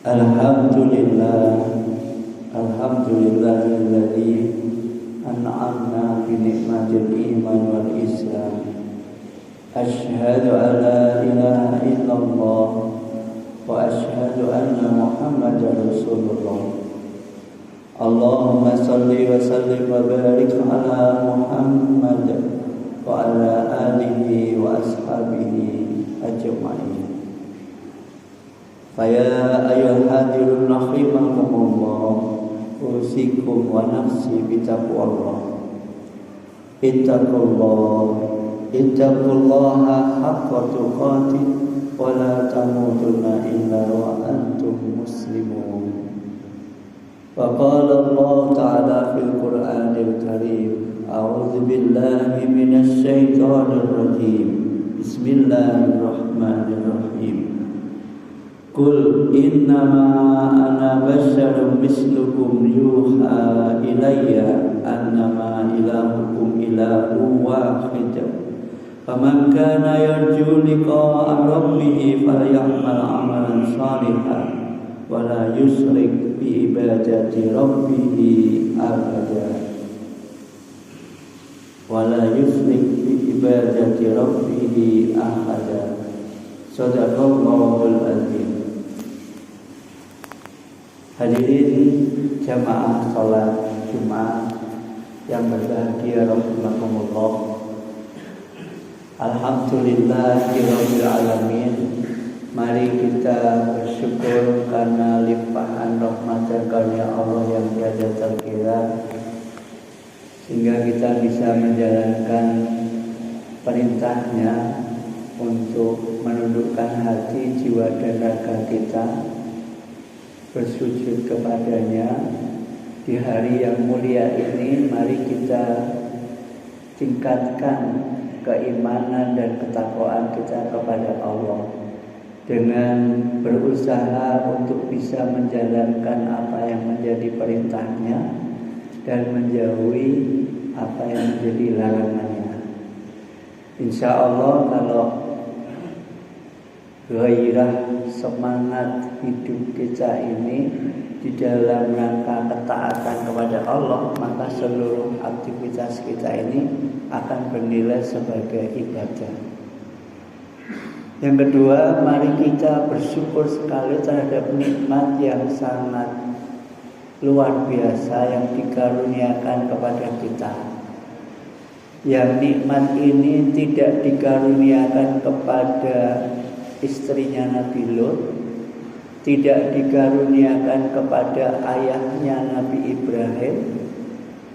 Alhamdulillahilladzi an'amna bi ni'matil iman wal islam. Asyhadu an la ilaha illallah wa asyhadu anna Muhammadar Rasulullah. Allahumma salli wa sallim wa barik ala Muhammad wa ala alihi wa ashabihi ajma'in. Faya ayyuhal hadirun rahimakumullah, usikum wa nafsi bitaqwallah. Ittaqullaha haqqa tuqatih wa la tamutunna illa wa antum muslimun. Wa qala Allah ta'ala fil Qur'anil Karim, a'udzu billahi minasy syaithanir rajim. Bismillahirrahmanirrahim. Qul innama ana basyarum mislukum yuha ilayya annama ilahukum ilahun wahid. Faman kana yarju liqa'a rabbih falyamal 'amalan shalihan wa la yusyrik bi ibadati rabbih ahada. Shadaqallahul azim. Hadirin jamaah salat Jumat yang berbahagia rahimakumullah. Alhamdulillahirabbil alamin. Mari kita bersyukur karena limpahan rahmat dan karunia Allah yang tiada terkira, sehingga kita bisa menjalankan perintahnya untuk menundukkan hati, jiwa dan raga kita bersujud kepadanya di hari yang mulia ini. Mari kita tingkatkan keimanan dan ketakwaan kita kepada Allah dengan berusaha untuk bisa menjalankan apa yang menjadi perintahnya dan menjauhi apa yang menjadi larangannya. Insya Allah kalau gairah semangat hidup kita ini di dalam rangka ketaatan kepada Allah, maka seluruh aktivitas kita ini akan bernilai sebagai ibadah. Yang kedua, mari kita bersyukur sekali terhadap nikmat yang sangat luar biasa yang dikaruniakan kepada kita. Yang nikmat ini tidak dikaruniakan kepada istrinya Nabi Lut, tidak dikaruniakan kepada ayahnya Nabi Ibrahim,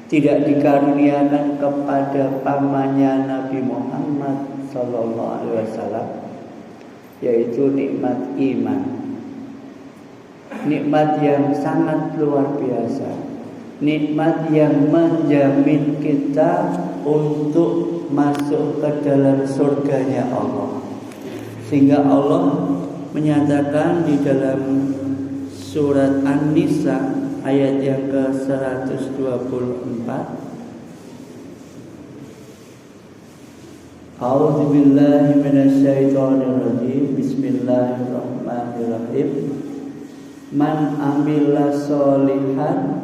tidak dikaruniakan kepada pamannya Nabi Muhammad SAW, yaitu nikmat iman. Nikmat yang sangat luar biasa, nikmat yang menjamin kita untuk masuk ke dalam surganya Allah. Sehingga Allah menyatakan di dalam surat An-Nisa ayat yang ke-124, A'udzu billahi minasyaitonir rajim. Bismillahirrahmanirrahim. Man amila sholihan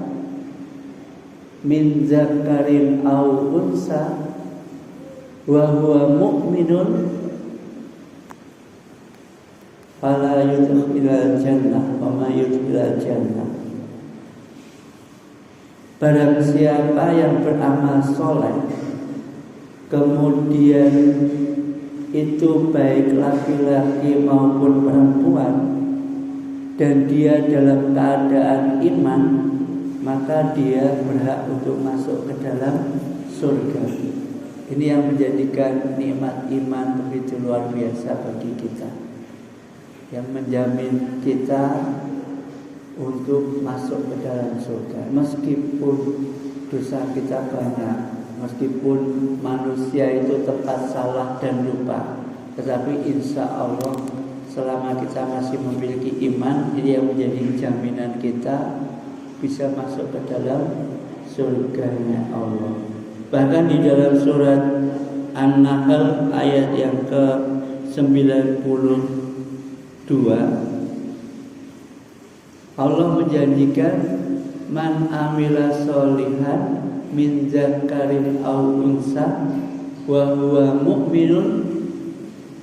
min zakarin aw unsa wa huwa mu'minun fala yudkhilal jannah wa ma yudkhilal jannah. Barang siapa yang beramal soleh, kemudian itu baik laki-laki maupun perempuan, dan dia dalam keadaan iman, maka dia berhak untuk masuk ke dalam surga. Ini yang menjadikan nikmat iman begitu luar biasa bagi kita, yang menjamin kita untuk masuk ke dalam surga. Meskipun dosa kita banyak, meskipun manusia itu tetap salah dan lupa, tetapi insya Allah selama kita masih memiliki iman, ini yang menjadi jaminan kita bisa masuk ke dalam surganya Allah. Bahkan di dalam surat An-Nahl ayat yang ke-92, Allah menjanjikan man amila sholihan min dzakarin aw unsa wa huwa mu'minun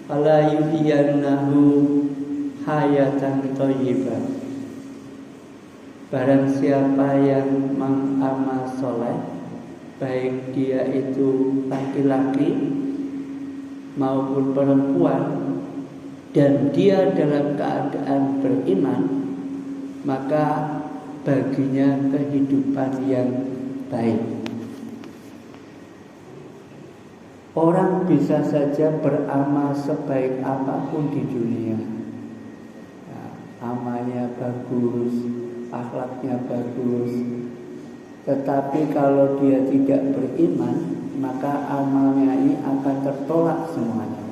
fala yuhyiyannahu hayatan thayyibah. Barang siapa yang mengamal soleh, baik dia itu laki-laki maupun perempuan, dan dia dalam keadaan beriman, maka baginya kehidupan yang baik. Orang bisa saja beramal sebaik apapun di dunia, amalnya bagus, akhlaknya bagus, tetapi kalau dia tidak beriman, maka amalnya ini akan tertolak semuanya.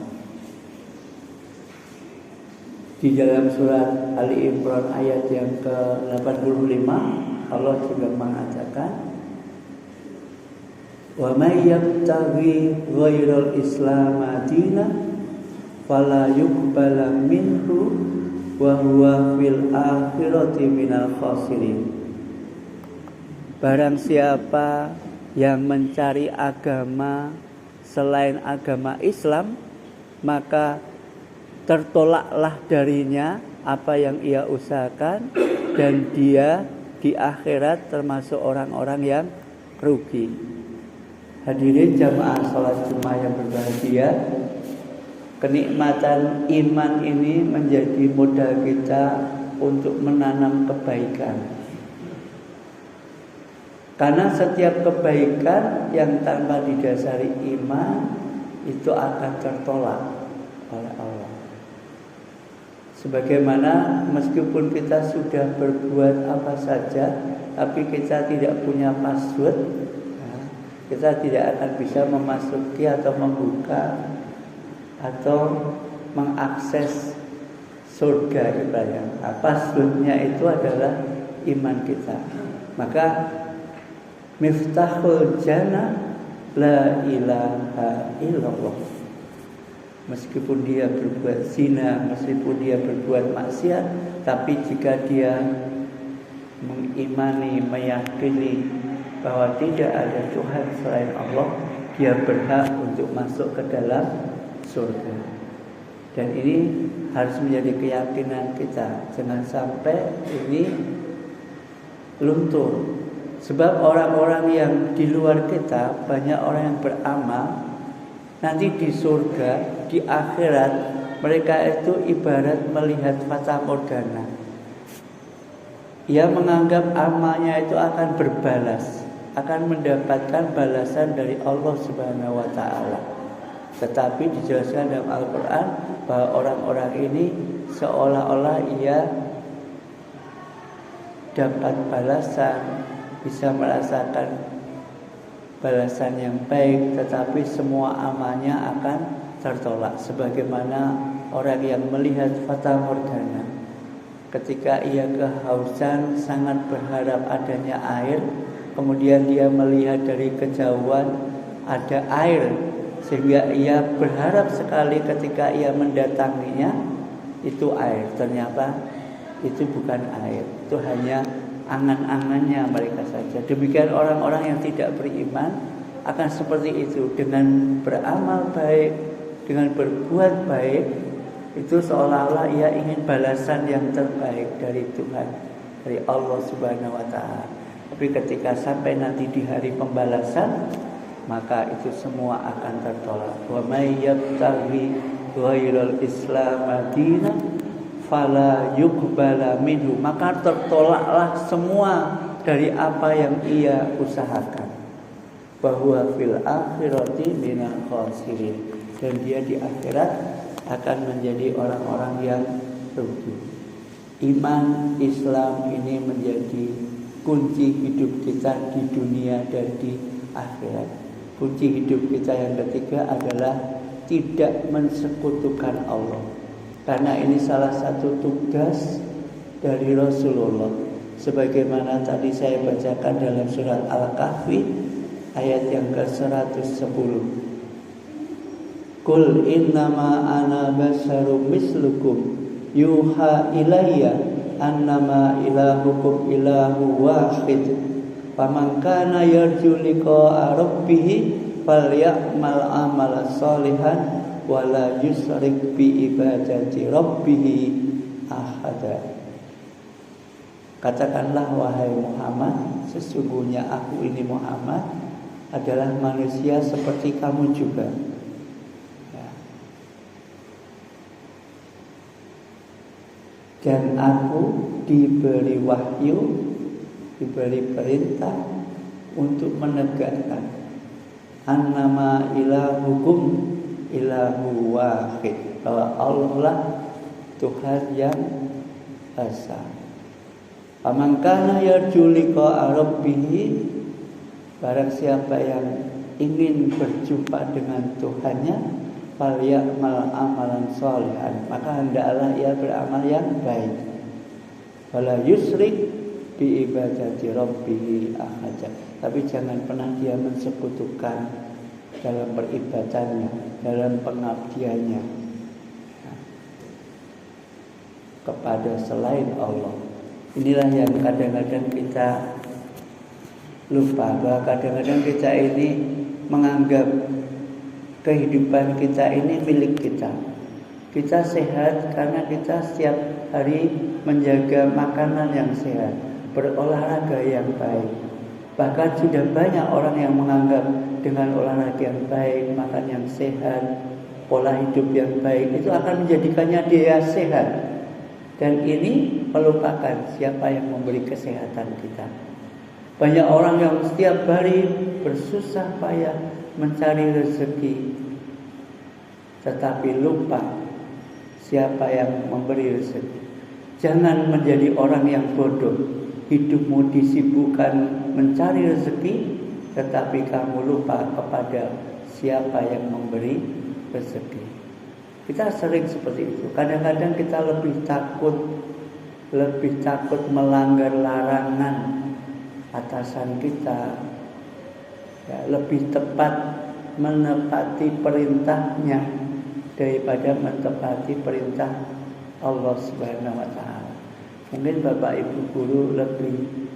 Di dalam surat Ali Imran ayat yang ke-85 Allah juga mengatakan, wa may yabtaghi ghairal islam dinan fala yuqbala minhu wa huwa fil akhirati minal khasirin. Barang siapa yang mencari agama selain agama Islam, maka tertolaklah darinya apa yang ia usahakan, dan dia di akhirat termasuk orang-orang yang rugi. Hadirin jamaah salat Jumat yang berbahagia, kenikmatan iman ini menjadi modal kita untuk menanam kebaikan. Karena setiap kebaikan yang tanpa didasari iman itu akan tertolak oleh Allah. Sebagaimana meskipun kita sudah berbuat apa saja, tapi kita tidak punya password, kita tidak akan bisa memasuki atau membuka atau mengakses surga ibadah. Passwordnya itu adalah iman kita. Maka miftahul jannah la ilaha illallah. Meskipun dia berbuat zina, meskipun dia berbuat maksiat, tapi jika dia mengimani, meyakini bahwa tidak ada Tuhan selain Allah, dia berhak untuk masuk ke dalam surga. Dan ini harus menjadi keyakinan kita. Jangan sampai ini luntur. Sebab orang-orang yang di luar kita, banyak orang yang beramal, nanti di surga, di akhirat, mereka itu ibarat melihat fata morgana. Ia menganggap amalnya itu akan berbalas, akan mendapatkan balasan dari Allah Subhanahu wa taala. Tetapi dijelaskan dalam Al-Qur'an bahwa orang-orang ini seolah-olah ia dapat balasan, bisa merasakan balasan yang baik, tetapi semua amalnya akan tertolak. Sebagaimana orang yang melihat fata morgana, ketika ia kehausan sangat berharap adanya air, kemudian dia melihat dari kejauhan ada air, sehingga ia berharap sekali ketika ia mendatanginya itu air. Ternyata itu bukan air, itu hanya angan-angannya mereka saja. Demikian orang-orang yang tidak beriman akan seperti itu. Dengan beramal baik, dengan berbuat baik, itu seolah-olah ia ingin balasan yang terbaik dari Tuhan, dari Allah Subhanahu wa taala. Tapi ketika sampai nanti di hari pembalasan, maka itu semua akan tertolak. Wa may yabtaghi ghairal islam dinan fala yuqbala minhu, maka tertolaklah semua dari apa yang ia usahakan. Bahwa fil akhirati minal khasirin, dan dia di akhirat akan menjadi orang-orang yang rugi. Iman Islam ini menjadi kunci hidup kita di dunia dan di akhirat. Kunci hidup kita yang ketiga adalah tidak mensekutukan Allah. Karena ini salah satu tugas dari Rasulullah. Sebagaimana tadi saya bacakan dalam surat Al-Kahfi ayat yang ke-110. Qul innama ana basyarum mislukum yuha ilayya annama ilahukum ilahu wahid. Faman kana yarju liqa'a rabbih falyamal amalan sholihan wala yusrik bi ibadati rabbih ahada. Katakanlah wahai Muhammad, sesungguhnya aku ini Muhammad adalah manusia seperti kamu juga. Ya. Dan aku diberi wahyu, diberi perintah untuk menegakkan annama ilahukum ilahu wahid, bahwa Allah lah Tuhan yang esa. Faman kana yarju liqa'a rabbih, barang siapa yang ingin berjumpa dengan Tuhannya, falyamal amalan sholihan, maka hendaklah ia beramal yang baik. Wala yusrik bi ibadati rabbih ahada, tapi jangan pernah dia mensekutukan dalam beribadatnya, dalam pengabdiannya kepada selain Allah. Inilah yang kadang-kadang kita lupa, bahwa kadang-kadang kita ini menganggap kehidupan kita ini milik kita. Kita sehat karena kita setiap hari menjaga makanan yang sehat, berolahraga yang baik. Bahkan sudah banyak orang yang menganggap dengan olahraga yang baik, makan yang sehat, pola hidup yang baik, itu akan menjadikannya dia sehat. Dan ini melupakan siapa yang memberi kesehatan kita. Banyak orang yang setiap hari bersusah payah mencari rezeki, tetapi lupa siapa yang memberi rezeki. Jangan menjadi orang yang bodoh. Hidupmu disibukkan mencari rezeki, tetapi kamu lupa kepada siapa yang memberi rezeki. Kita sering seperti itu. Kadang-kadang kita lebih takut melanggar larangan atasan kita, ya, lebih tepat menepati perintahnya daripada menepati perintah Allah Subhanahu wa Ta'ala. Mungkin Bapak Ibu guru lebih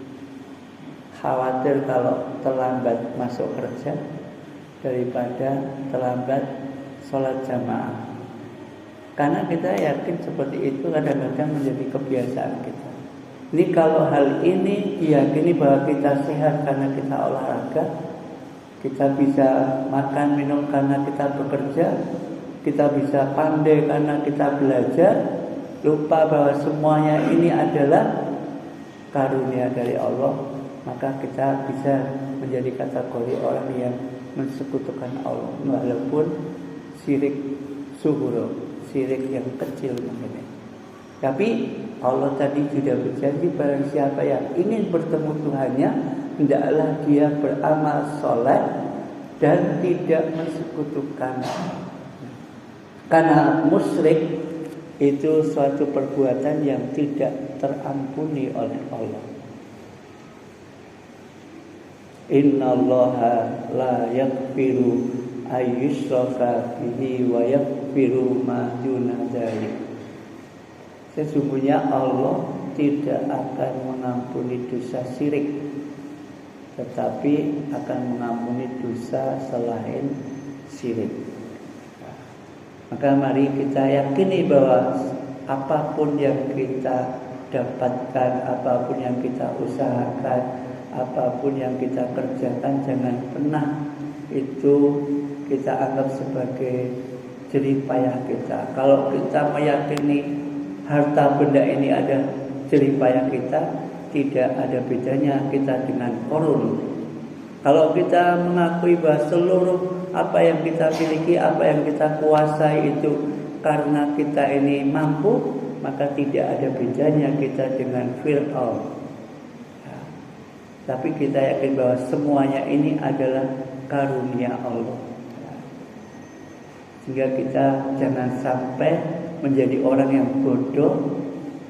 khawatir kalau terlambat masuk kerja daripada terlambat sholat jamaah. Karena kita yakin seperti itu kadang-kadang menjadi kebiasaan kita. Ini kalau hal ini diyakini bahwa kita sehat karena kita olahraga, kita bisa makan minum karena kita bekerja, kita bisa pandai karena kita belajar, lupa bahwa semuanya ini adalah karunia dari Allah, maka kita bisa menjadi kategori orang yang mensekutukan Allah, walaupun syirik sughra, syirik yang kecil mungkin. Tapi Allah tadi sudah berjanji barang siapa yang ingin bertemu Tuhannya, hendaklah dia beramal soleh dan tidak mensekutukan. Karena musyrik itu suatu perbuatan yang tidak terampuni oleh Allah. Innallaha la yaghfiru ayyushraka bihi wa yaghfiru ma duna dzalik. Sesungguhnya Allah tidak akan mengampuni dosa syirik, tetapi akan mengampuni dosa selain syirik. Maka mari kita yakini bahwa apapun yang kita dapatkan, apapun yang kita usahakan, apapun yang kita kerjakan, jangan pernah itu kita anggap sebagai jerih payah kita. Kalau kita meyakini harta benda ini ada jerih payah kita, tidak ada bedanya kita dengan korun. Kalau kita mengakui bahwa seluruh apa yang kita miliki, apa yang kita kuasai itu karena kita ini mampu, maka tidak ada bedanya kita dengan Fir'aun. Ya. Tapi kita yakin bahwa semuanya ini adalah karunia Allah. Ya. Sehingga kita jangan sampai menjadi orang yang bodoh,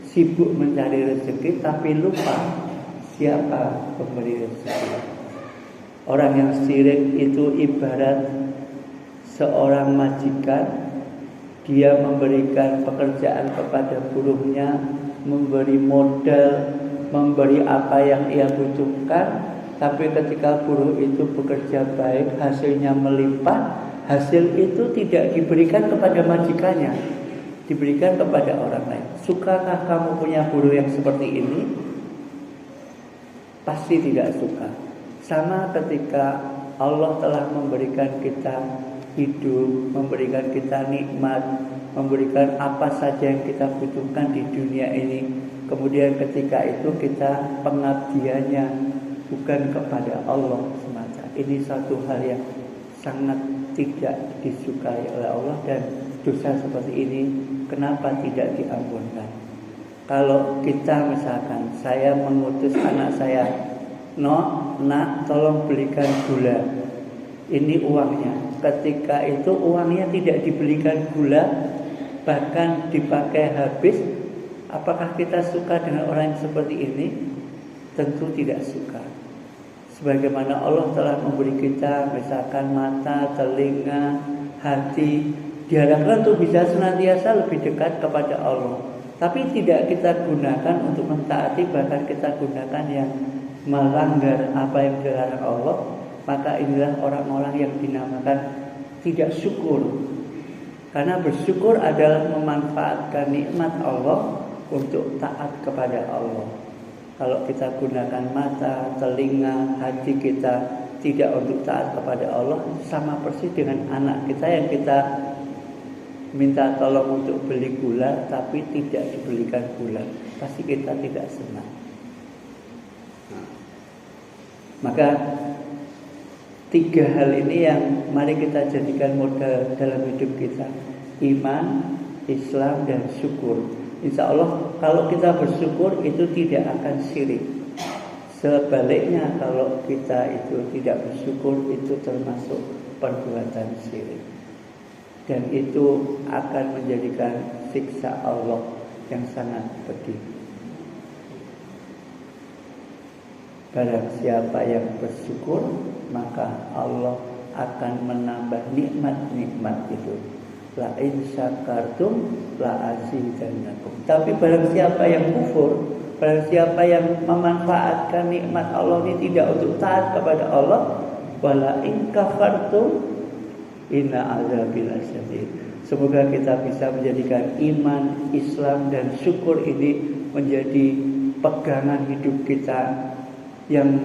sibuk mencari rezeki tapi lupa siapa pemberi rezeki. Orang yang syirik itu ibarat seorang majikan, dia memberikan pekerjaan kepada buruhnya memberi modal, memberi apa yang ia butuhkan. Tapi ketika buruh itu bekerja baik, hasilnya melimpah, hasil itu tidak diberikan kepada majikannya, diberikan kepada orang lain. Sukakah kamu punya buruh yang seperti ini? Pasti tidak suka. Sama ketika Allah telah memberikan kita hidup, memberikan kita nikmat, memberikan apa saja yang kita butuhkan di dunia ini. Kemudian ketika itu kita pengabdiannya bukan kepada Allah semata. Ini satu hal yang sangat tidak disukai oleh Allah, dan dosa seperti ini kenapa tidak diampunkan? Kalau kita misalkan, saya mengutus anak saya, nak tolong belikan gula, ini uangnya. Ketika itu uangnya tidak dibelikan gula, bahkan dipakai habis, apakah kita suka dengan orang yang seperti ini? Tentu tidak suka. Sebagaimana Allah telah memberi kita misalkan mata, telinga, hati, diharapkan untuk bisa senantiasa lebih dekat kepada Allah. Tapi tidak kita gunakan untuk mentaati, bahkan kita gunakan yang melanggar apa yang dilarang Allah. Maka inilah orang-orang yang dinamakan tidak syukur. Karena bersyukur adalah memanfaatkan nikmat Allah untuk taat kepada Allah. Kalau kita gunakan mata, telinga, hati kita tidak untuk taat kepada Allah, sama persis dengan anak kita yang kita minta tolong untuk beli gula tapi tidak dibelikan gula, pasti kita tidak senang. Maka tiga hal ini yang mari kita jadikan modal dalam hidup kita: iman, Islam, dan syukur. Insya Allah kalau kita bersyukur itu tidak akan syirik. Sebaliknya kalau kita itu tidak bersyukur, itu termasuk perbuatan syirik, dan itu akan menjadikan siksa Allah yang sangat pedih. Barang siapa yang bersyukur, maka Allah akan menambah nikmat-nikmat itu. La in syakartum la azidannakum. Tapi barang siapa yang kufur, barang siapa yang memanfaatkan nikmat Allah ini tidak untuk taat kepada Allah, wala in kafartum inna azabi lasyadid. Semoga kita bisa menjadikan iman, Islam, dan syukur ini menjadi pegangan hidup kita, yang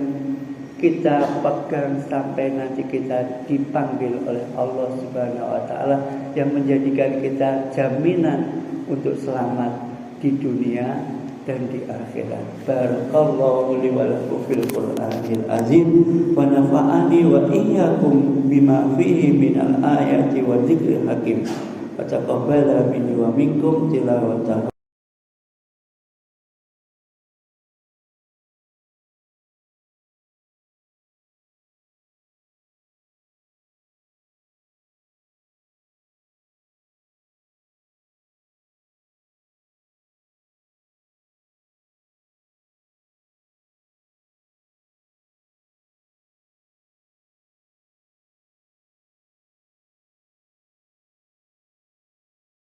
kita pegang sampai nanti kita dipanggil oleh Allah Subhanahu wa taala, yang menjadikan kita jaminan untuk selamat di dunia dan di akhirat. Barakallahu li wa lakum fil Qur'anil azim wa nafa'ani wa iyyakum bima fihi minal ayati wa dzikril hakim. Wa taqabbala minni wa minkum tilawatahu.